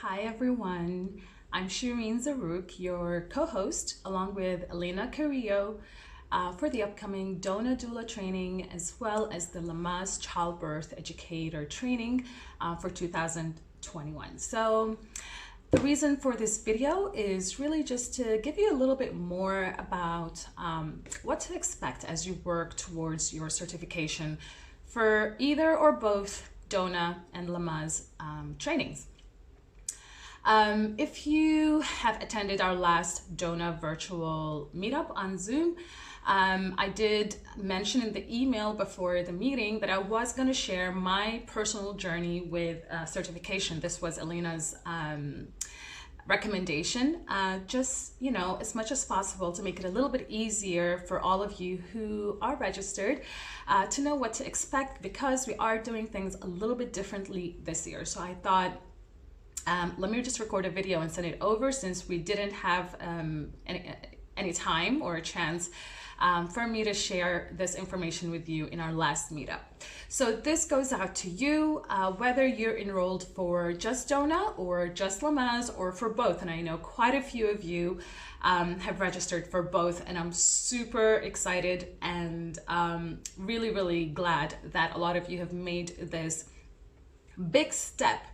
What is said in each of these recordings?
Hi everyone, I'm Shireen Zarouk, your co-host, along with Elena Carrillo, for the upcoming DONA Doula training, as well as the Lamaze Childbirth Educator training for 2021. So the reason for this video is really just to give you a little bit more about what to expect as you work towards your certification for either or both DONA and Lamaze trainings. If you have attended our last DONA virtual meetup on Zoom, I did mention in the email before the meeting that I was going to share my personal journey with certification. This was Elena's recommendation, just, as much as possible to make it a little bit easier for all of you who are registered to know what to expect, because we are doing things a little bit differently this year. So I thought, let me just record a video and send it over, since we didn't have any time or a chance for me to share this information with you in our last meetup. So this goes out to you, whether you're enrolled for just DONA or just Lamaze or for both. And I know quite a few of you have registered for both, and I'm super excited and really, really glad that a lot of you have made this big step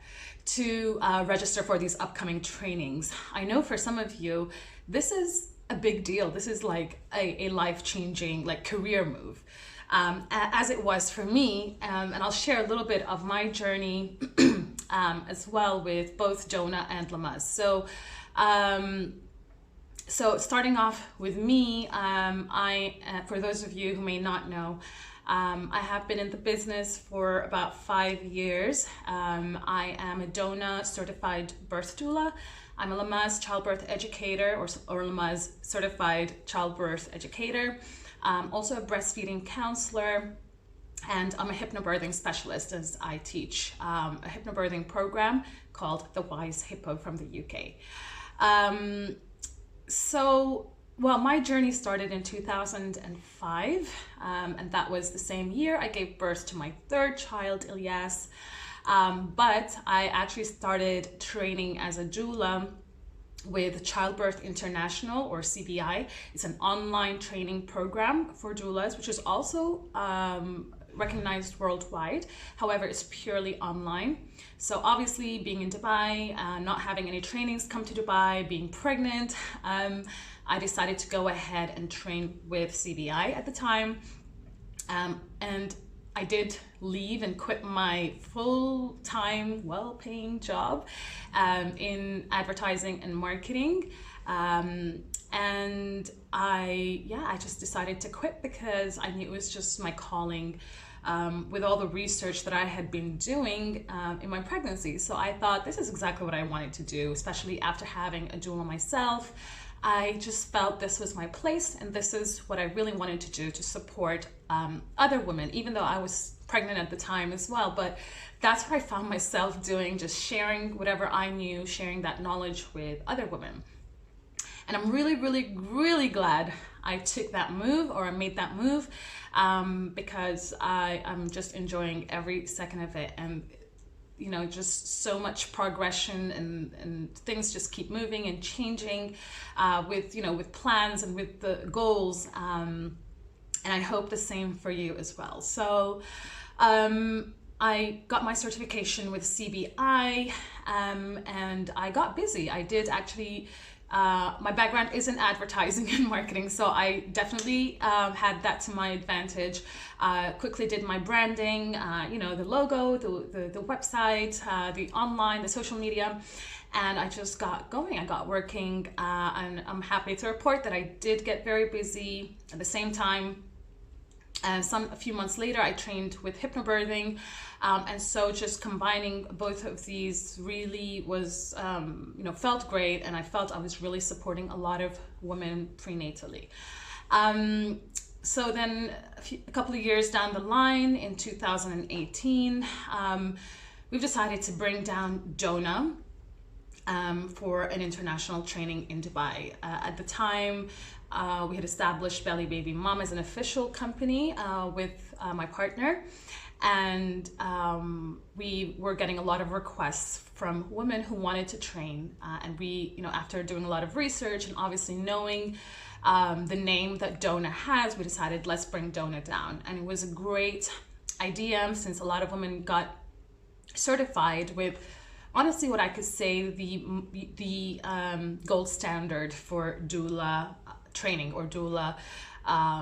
to register for these upcoming trainings. I know for some of you, this is a big deal. This is like a life-changing career move, as it was for me. And I'll share a little bit of my journey as well with both DONA and Lamaze. So starting off with me, for those of you who may not know, I have been in the business for about 5 years. I am a DONA certified birth doula. I'm a Lamaze childbirth educator, or Lamaze certified childbirth educator. Also a breastfeeding counselor, and I'm a hypnobirthing specialist, as I teach a hypnobirthing program called the Wise Hippo from the UK. Well, my journey started in 2005, and that was the same year I gave birth to my third child, Ilyas. But I actually started training as a doula with Childbirth International, or CBI. It's an online training program for doulas, which is also recognized worldwide. However, it's purely online. So obviously, being in Dubai, not having any trainings come to Dubai, being pregnant, I decided to go ahead and train with CBI at the time. And I did leave and quit my full-time, well-paying job in advertising and marketing. And I just decided to quit, because I knew it was just my calling, with all the research that I had been doing in my pregnancy. So I thought, this is exactly what I wanted to do, especially after having a doula myself. I just felt this was my place, and this is what I really wanted to do to support other women, even though I was pregnant at the time as well. But that's what I found myself doing, just sharing whatever I knew, sharing that knowledge with other women. And I'm really, really, really glad I took that move, or I made that move, because I'm just enjoying every second of it. And just so much progression, and things just keep moving and changing with plans and with the goals. And I hope the same for you as well. So I got my certification with CBI, and I got busy. I did actually, my background is in advertising and marketing, so I definitely had that to my advantage. Quickly did my branding, the logo, the website, the online, the social media, and I just got going. I got working, and I'm happy to report that I did get very busy. At the same time, a few months later, I trained with hypnobirthing, and so just combining both of these really was, felt great, and I felt I was really supporting a lot of women prenatally. So then a couple of years down the line, in 2018, we've decided to bring down DONA for an international training in Dubai. At the time, we had established Belly Baby Mom as an official company with my partner, And we were getting a lot of requests from women who wanted to train. And we, after doing a lot of research and obviously knowing the name that DONA has, we decided, let's bring DONA down. And it was a great idea, since a lot of women got certified with, honestly, what I could say the gold standard for doula training or doula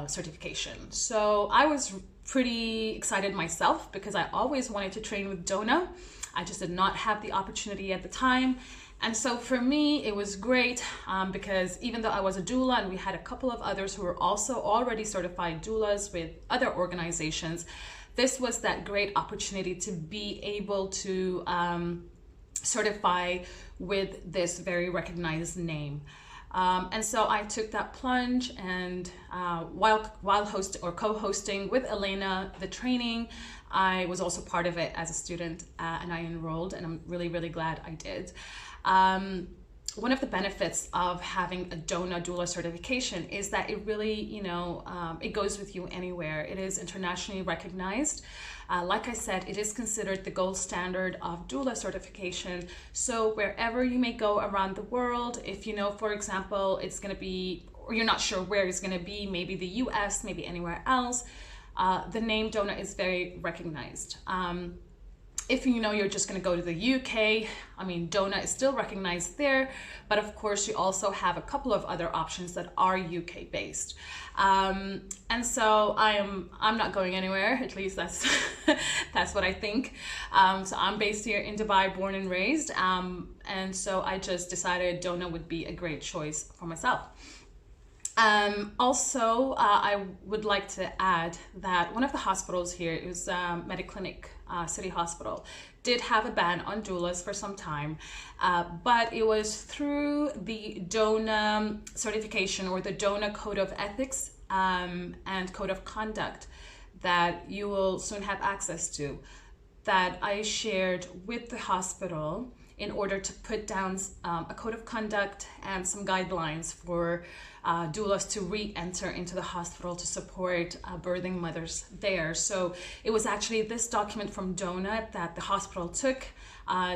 certification. So I was pretty excited myself, because I always wanted to train with DONA. I just did not have the opportunity at the time. And so for me, it was great because even though I was a doula and we had a couple of others who were also already certified doulas with other organizations, this was that great opportunity to be able to certify with this very recognized name. And so I took that plunge, and while hosting or co-hosting with Elena the training, I was also part of it as a student, and I enrolled, and I'm really, really glad I did. One of the benefits of having a DONA doula certification is that it really, it goes with you anywhere. It is internationally recognized. Like I said, it is considered the gold standard of doula certification. So wherever you may go around the world, if you know, for example, it's going to be, or you're not sure where it's going to be, maybe the US, maybe anywhere else, the name DONA is very recognized. If you're just going to go to the UK, DONA is still recognized there, but of course you also have a couple of other options that are UK based. And so I'm not going anywhere, at least that's that's what I think. So I'm based here in Dubai, born and raised, and so I just decided DONA would be a great choice for myself. Also, I would like to add that one of the hospitals here, it was Mediclinic City Hospital, did have a ban on doulas for some time, but it was through the DONA certification, or the DONA Code of Ethics and Code of Conduct, that you will soon have access to, that I shared with the hospital in order to put down a code of conduct and some guidelines for doulas to re-enter into the hospital to support birthing mothers there. So it was actually this document from DONA that the hospital took,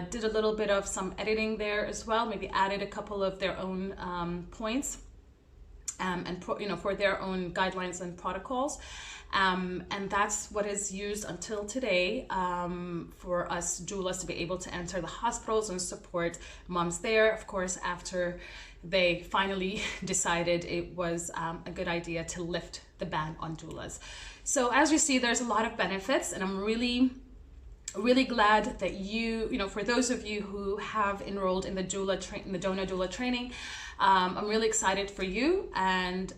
did a little bit of some editing there as well, maybe added a couple of their own points for their own guidelines and protocols. And that's what is used until today for us doulas to be able to enter the hospitals and support moms there. Of course, after they finally decided it was a good idea to lift the ban on doulas. So as you see, there's a lot of benefits, and I'm really glad that for those of you who have enrolled in the DONA doula training, I'm really excited for you. And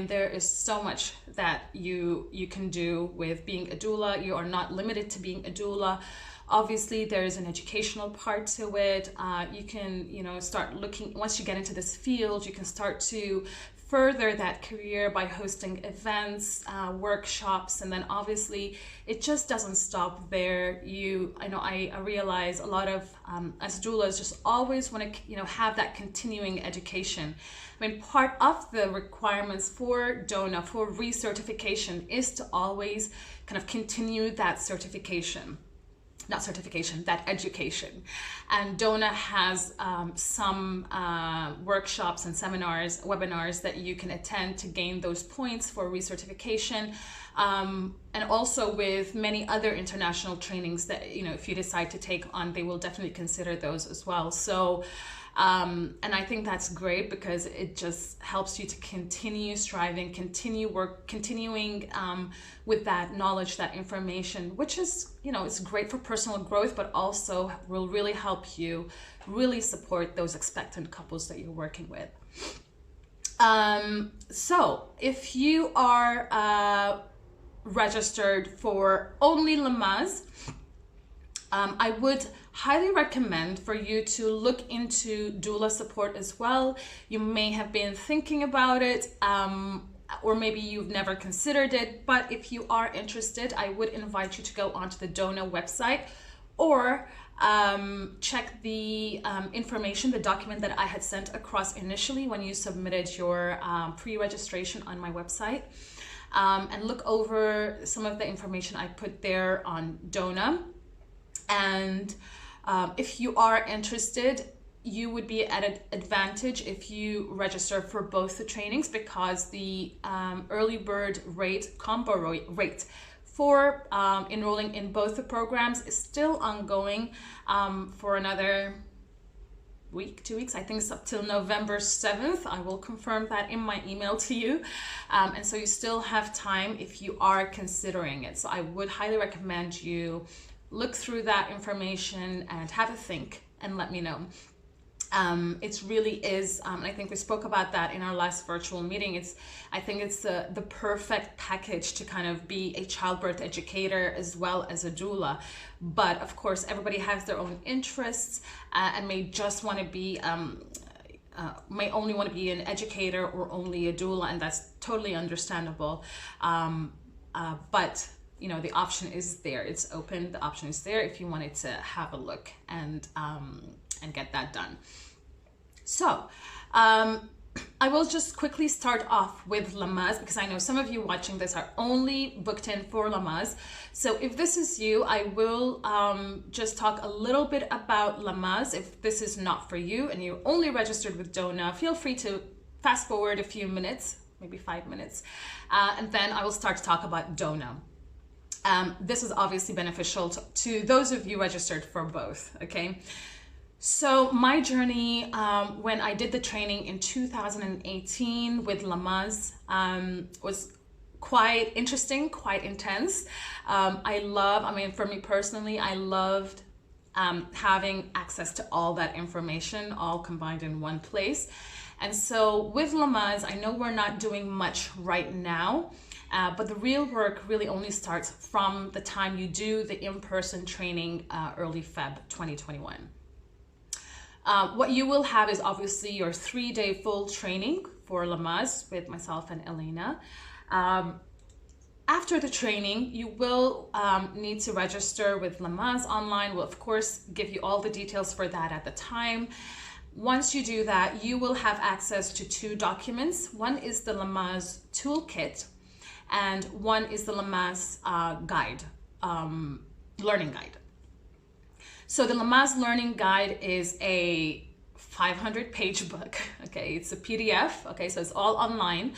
there is so much that you can do with being a doula. You are not limited to being a doula. Obviously, there is an educational part to it. You can, start looking, once you get into this field, you can start to further that career by hosting events, workshops, and then obviously it just doesn't stop there. I realize a lot of as doulas just always want to have that continuing education. Part of the requirements for DONA for recertification is to always kind of continue that that education. And DONA has some workshops and seminars, webinars that you can attend to gain those points for recertification. And also with many other international trainings that, if you decide to take on, they will definitely consider those as well. So, and I think that's great because it just helps you to continue striving, continuing with that knowledge, that information, which is, it's great for personal growth, but also will really help you really support those expectant couples that you're working with. So if you are registered for only Lamaze, I would highly recommend for you to look into doula support as well. You may have been thinking about it, or maybe you've never considered it, but if you are interested, I would invite you to go onto the DONA website or check the information, the document that I had sent across initially when you submitted your pre-registration on my website. and look over some of the information I put there on DONA. And if you are interested, you would be at an advantage if you register for both the trainings, because the early bird rate, combo rate for enrolling in both the programs is still ongoing for another week, 2 weeks. I think it's up till November 7th. I will confirm that in my email to you. And so you still have time if you are considering it. So I would highly recommend you look through that information and have a think and let me know. It really is, and I think we spoke about that in our last virtual meeting. I think it's the perfect package to kind of be a childbirth educator as well as a doula. But of course, everybody has their own interests and may just want to be, may only want to be an educator or only a doula, and that's totally understandable. But you know, the option is there. It's open. The option is there if you wanted to have a look and get that done. So I will just quickly start off with Lamaze, because I know some of you watching this are only booked in for Lamaze. So if this is you, I will just talk a little bit about Lamaze. If this is not for you and you're only registered with DONA, feel free to fast forward a few minutes, maybe 5 minutes, and then I will start to talk about DONA. This is obviously beneficial to those of you registered for both, okay? So my journey, when I did the training in 2018 with Lamaze, was quite interesting, quite intense. I mean, for me personally, I loved having access to all that information, all combined in one place. And so with Lamaze, I know we're not doing much right now, but the real work really only starts from the time you do the in-person training, early Feb 2021. What you will have is obviously your 3-day full training for Lamaze with myself and Elena. After the training, you will need to register with Lamaze online. We'll of course give you all the details for that at the time. Once you do that, you will have access to 2 documents. One is the Lamaze toolkit, and one is the Lamaze guide, learning guide. So the Lamaze learning guide is a 500-page book, okay? It's a PDF, okay? So it's all online.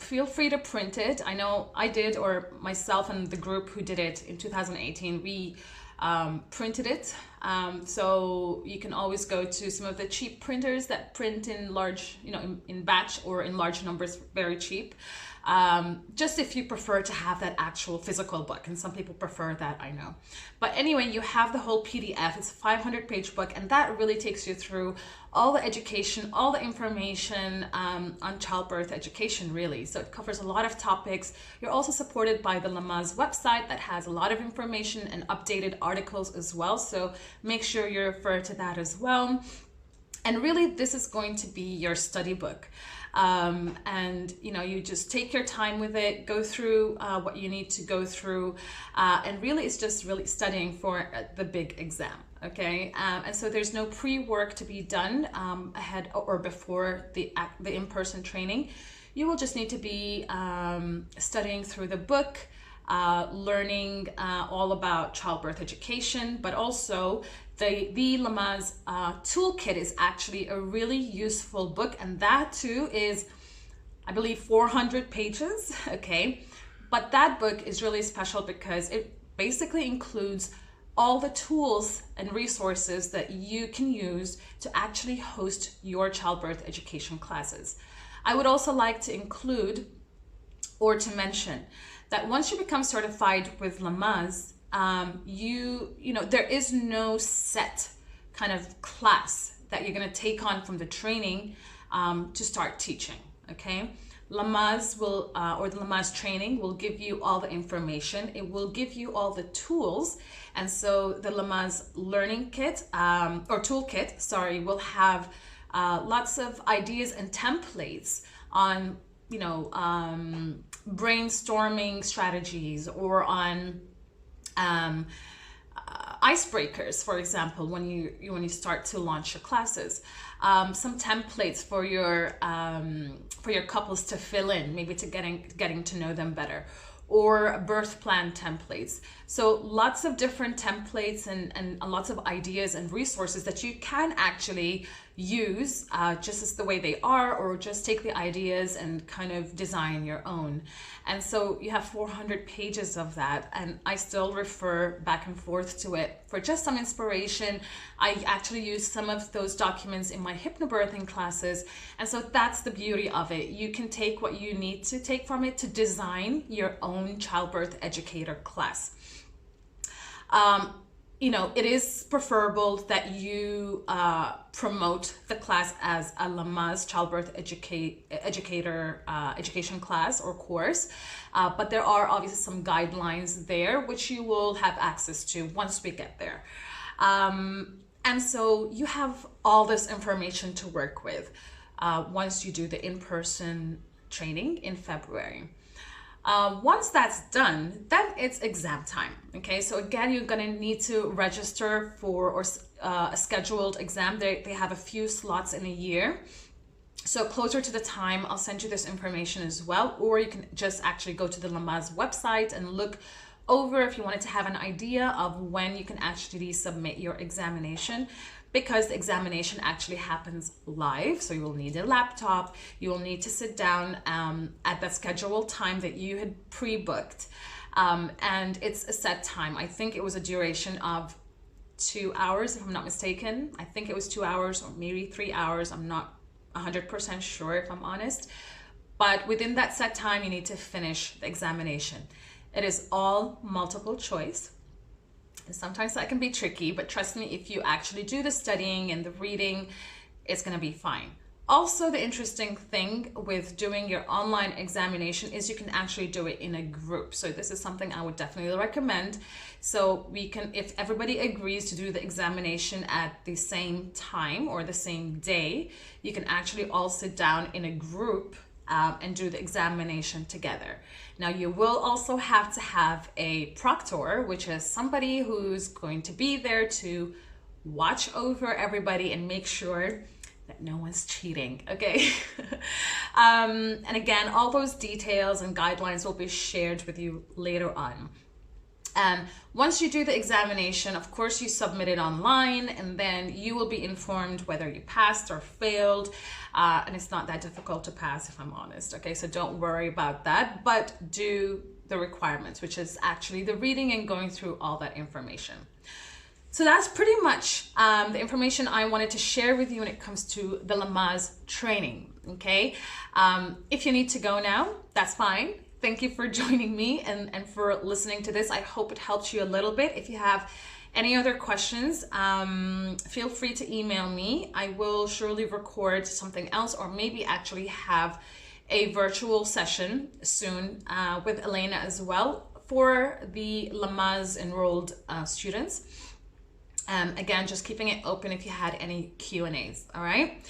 Feel free to print it. I know I did, or myself and the group who did it in 2018, we printed it. So you can always go to some of the cheap printers that print in large, you know, in batch or in large numbers, very cheap. Just if you prefer to have that actual physical book, and some people prefer that, I know. But anyway, you have the whole PDF. It's a 500-page book, and that really takes you through all the education, all the information on childbirth education, really. So it covers a lot of topics. You're also supported by the Lamaze website that has a lot of information and updated articles as well. So make sure you refer to that as well. And really, this is going to be your study book. And you know, you just take your time with it, go through what you need to go through, and really it's just really studying for the big exam, okay? And so there's no pre-work to be done ahead or before the in-person training. You will just need to be studying through the book, learning all about childbirth education, but also the Lamaze toolkit is actually a really useful book, and that too is, I believe, 400 pages, okay? But that book is really special because it basically includes all the tools and resources that you can use to actually host your childbirth education classes. I would also like to include or to mention that once you become certified with Lamaze, you know, there is no set kind of class that you're going to take on from the training to start teaching, okay? Lamaze will, or the Lamaze training will give you all the information. It will give you all the tools. And so the Lamaze learning kit, or toolkit, sorry, will have lots of ideas and templates on, you know, brainstorming strategies, or on icebreakers, for example, when you start to launch your classes. Some templates for your couples to fill in, maybe to getting to know them better, or birth plan templates. So lots of different templates and lots of ideas and resources that you can actually use just as the way they are, or just take the ideas and kind of design your own. And so you have 400 pages of that, and I still refer back and forth to it for just some inspiration. I actually use some of those documents in my hypnobirthing classes, and so that's the beauty of it. You can take what you need to take from it to design your own childbirth educator class. It is preferable that you promote the class as a Lamaze childbirth educator education class or course, but there are obviously some guidelines there which you will have access to once we get there. And so you have all this information to work with once you do the in-person training in February. Once that's done, then it's exam time. Okay, so again, you're gonna need to register for a scheduled exam. They have a few slots in a year. So closer to the time, I'll send you this information as well, or you can just actually go to the Lamaze website and look over if you wanted to have an idea of when you can actually submit your examination, because the examination actually happens live. So you will need a laptop, you will need to sit down at that scheduled time that you had pre-booked. And it's a set time. I think it was a duration of 2 hours, if I'm not mistaken. I think it was 2 hours or maybe 3 hours. I'm not 100% sure, if I'm honest. But within that set time, you need to finish the examination. It is all multiple choice. And sometimes that can be tricky, but trust me, if you actually do the studying and the reading, it's going to be fine. Also, the interesting thing with doing your online examination is you can actually do it in a group. So this is something I would definitely recommend. So we can, if everybody agrees to do the examination at the same time or the same day, you can actually all sit down in a group and do the examination together. Now, you will also have to have a proctor, which is somebody who's going to be there to watch over everybody and make sure that no one's cheating, okay? And again, all those details and guidelines will be shared with you later on. Once you do the examination, of course, you submit it online, and then you will be informed whether you passed or failed. And it's not that difficult to pass, if I'm honest. Okay, so don't worry about that, but do the requirements, which is actually the reading and going through all that information. So that's pretty much the information I wanted to share with you when it comes to the Lamaze training. Okay, if you need to go now, that's fine. Thank you for joining me and for listening to this. I hope it helped you a little bit. If you have any other questions, feel free to email me. I will surely record something else, or maybe actually have a virtual session soon with Elena as well for the Lamaze enrolled students. Again, just keeping it open if you had any Q&As, all right?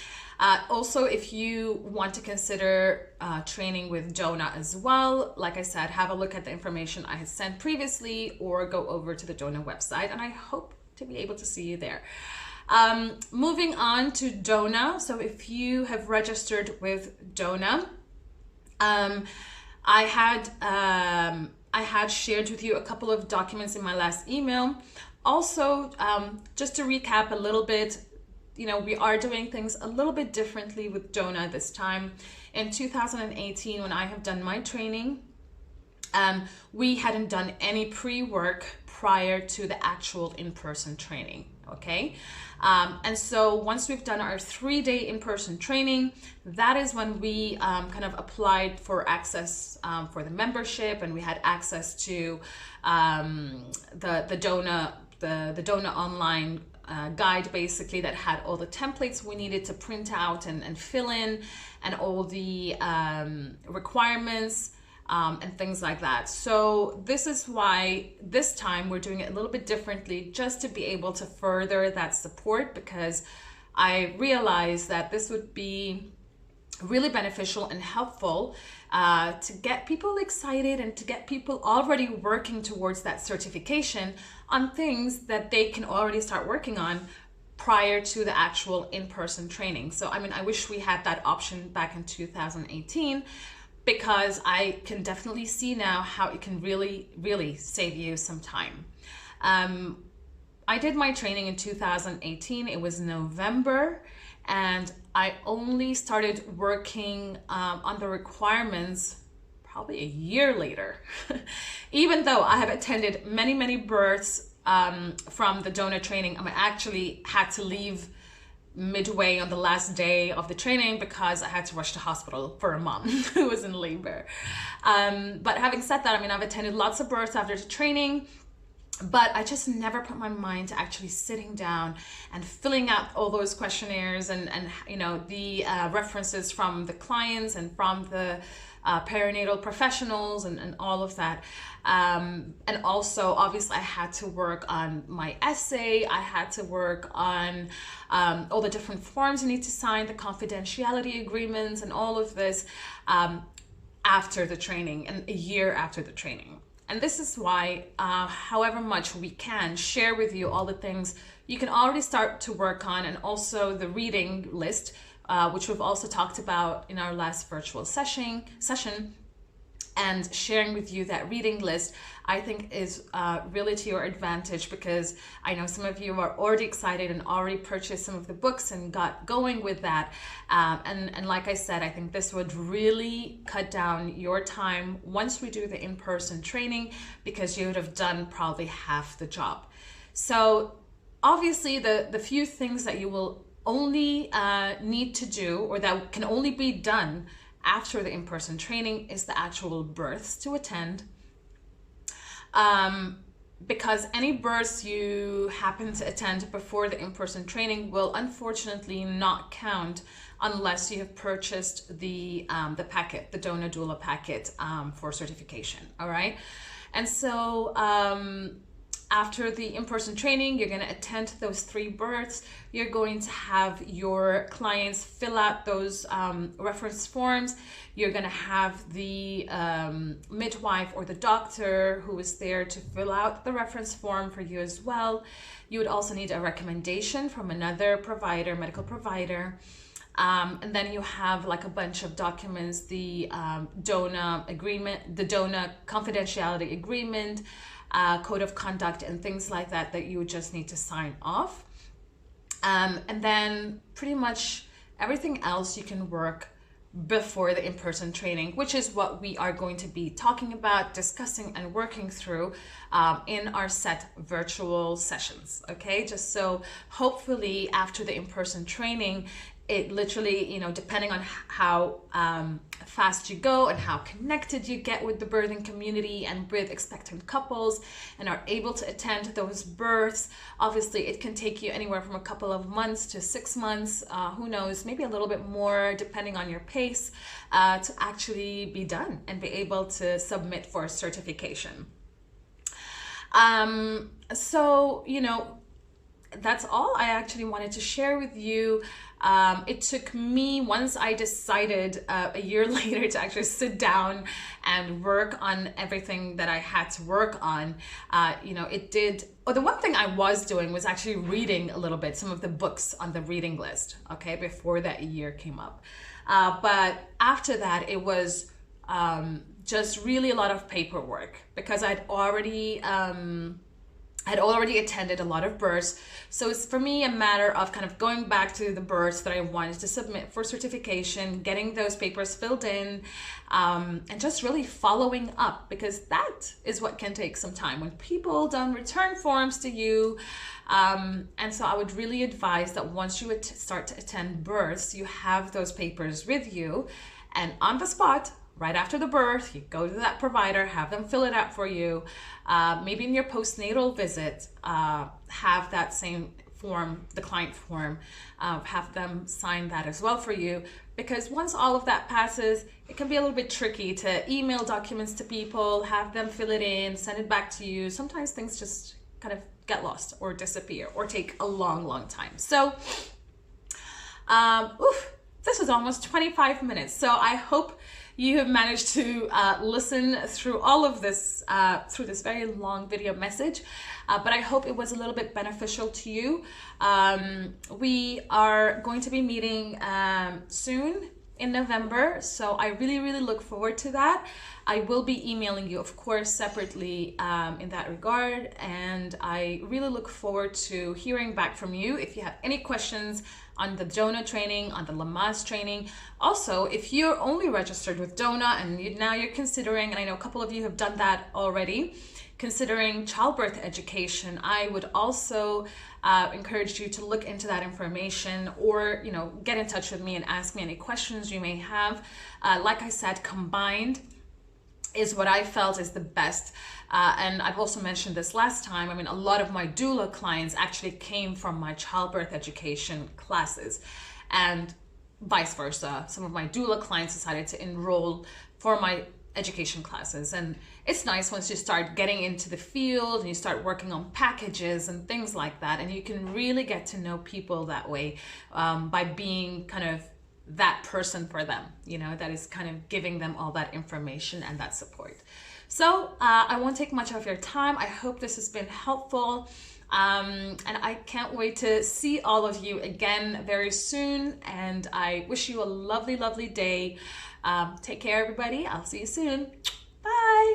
Also, if you want to consider training with DONA as well, like I said, have a look at the information I had sent previously, or go over to the DONA website, and I hope to be able to see you there. Moving on to DONA. So if you have registered with DONA, I had shared with you a couple of documents in my last email. Also, just to recap a little bit, we are doing things a little bit differently with DONA this time. In 2018, when I have done my training, we hadn't done any pre-work prior to the actual in-person training, okay? And so once we've done our 3-day in-person training, that is when we kind of applied for access for the membership, and we had access to the DONA online guide, basically, that had all the templates we needed to print out and fill in, and all the requirements and things like that. So this is why this time we're doing it a little bit differently, just to be able to further that support, because I realized that this would be really beneficial and helpful to get people excited and to get people already working towards that certification on things that they can already start working on prior to the actual in-person training. So, I mean, I wish we had that option back in 2018, because I can definitely see now how it can really, really save you some time. I did my training in 2018. It was November, and I only started working on the requirements probably a year later. Even though I have attended many, many births from the DONA training, I actually had to leave midway on the last day of the training because I had to rush to hospital for a mom who was in labor. But having said that, I mean, I've attended lots of births after the training, but I just never put my mind to actually sitting down and filling out all those questionnaires and you know, the references from the clients and from the perinatal professionals and all of that. And also, obviously, I had to work on my essay. I had to work on all the different forms you need to sign, the confidentiality agreements and all of this after the training and a year after the training. And this is why, however much we can share with you all the things you can already start to work on, and also the reading list, which we've also talked about in our last virtual session, and sharing with you that reading list, I think is really to your advantage, because I know some of you are already excited and already purchased some of the books and got going with that. And like I said, I think this would really cut down your time once we do the in-person training, because you would have done probably half the job. So obviously the few things that you will only need to do, or that can only be done after the in-person training, is the actual births to attend. Because any births you happen to attend before the in-person training will unfortunately not count unless you have purchased the packet, the DONA Doula packet for certification, all right? And so after the in-person training, you're going to attend those 3 births. You're going to have your clients fill out those reference forms. You're going to have the midwife or the doctor who is there to fill out the reference form for you as well. You would also need a recommendation from another provider, medical provider. And then you have like a bunch of documents, the DONA agreement, the DONA confidentiality agreement, code of conduct and things like that that you just need to sign off. And then pretty much everything else you can work before the in-person training, which is what we are going to be talking about, discussing and working through in our set virtual sessions, okay? Just so hopefully after the in-person training, it literally, you know, depending on how fast you go and how connected you get with the birthing community and with expectant couples and are able to attend those births, obviously it can take you anywhere from a couple of months to 6 months, who knows, maybe a little bit more depending on your pace, to actually be done and be able to submit for certification. So, you know, that's all I actually wanted to share with you. It took me, once I decided a year later to actually sit down and work on everything that I had to work on, you know, it did, the one thing I was doing was actually reading a little bit, some of the books on the reading list, okay, before that year came up. But after that, it was just really a lot of paperwork, because I'd already attended a lot of births. So it's for me a matter of kind of going back to the births that I wanted to submit for certification, getting those papers filled in, and just really following up, because that is what can take some time when people don't return forms to you. And so I would really advise that once you start to attend births, you have those papers with you, and on the spot, right after the birth, you go to that provider, have them fill it out for you. Maybe in your postnatal visit, have that same form, the client form, have them sign that as well for you. Because once all of that passes, it can be a little bit tricky to email documents to people, have them fill it in, send it back to you. Sometimes things just kind of get lost or disappear or take a long, long time. So, this was almost 25 minutes. So I hope you have managed to listen through all of this, through this very long video message, but I hope it was a little bit beneficial to you. We are going to be meeting soon in November, so I really look forward to that. I will be emailing you, of course, separately in that regard, and I really look forward to hearing back from you if you have any questions on the DONA training, on the Lamaze training. Also, if you're only registered with DONA and now you're considering, and I know a couple of you have done that already, considering childbirth education, I would also encourage you to look into that information, or get in touch with me and ask me any questions you may have. Like I said, combined is what I felt is the best. And I've also mentioned this last time. I mean, a lot of my doula clients actually came from my childbirth education classes, and vice versa. Some of my doula clients decided to enroll for my education classes. And it's nice once you start getting into the field and you start working on packages and things like that, and you can really get to know people that way, by being kind of that person for them, that is kind of giving them all that information and that support. So I won't take much of your time. I hope this has been helpful. And I can't wait to see all of you again very soon. And I wish you a lovely day. Take care, everybody. I'll see you soon. Bye.